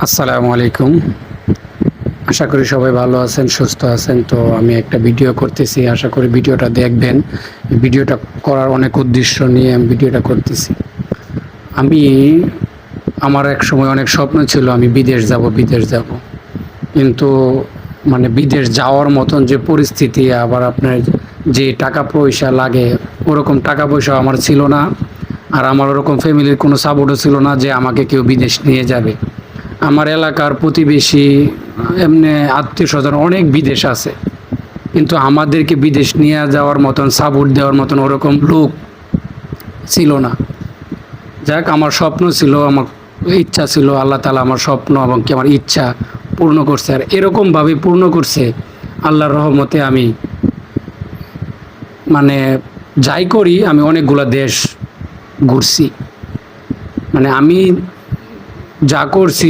আসসালামু আলাইকুম। আশা করি সবাই ভালো আছেন, সুস্থ আছেন। তো আমি একটা ভিডিও করতেছি, আশা করি ভিডিওটা দেখবেন। ভিডিওটা করার অনেক উদ্দেশ্য নিয়ে আমি ভিডিওটা করতেছি। আমি আমার একসময় অনেক স্বপ্ন ছিল আমি বিদেশ যাব, বিদেশ যাব। কিন্তু মানে বিদেশ যাওয়ার মতন যে পরিস্থিতি, আবার আপনার যে টাকা পয়সা লাগে, ওরকম টাকা পয়সা আমার ছিল না। আর আমার ওরকম ফ্যামিলির কোনো সাপোর্টও ছিল না যে আমাকে কেউ বিদেশ নিয়ে যাবে। আমার এলাকার প্রতিবেশী, এমনি আত্মীয়স্বজন অনেক বিদেশ আছে, কিন্তু আমাদেরকে বিদেশ নিয়ে যাওয়ার মতন, সাপোর্ট দেওয়ার মতন ওরকম লোক ছিল না। যাক, আমার স্বপ্ন ছিল, আমার ইচ্ছা ছিল, আল্লাহ তাআলা আমার স্বপ্ন এবং কি আমার ইচ্ছা পূর্ণ করছে। আর এরকমভাবে পূর্ণ করছে আল্লাহর রহমতে। আমি মানে যাই করি, আমি অনেকগুলা দেশ ঘুরছি। মানে আমি যা করছি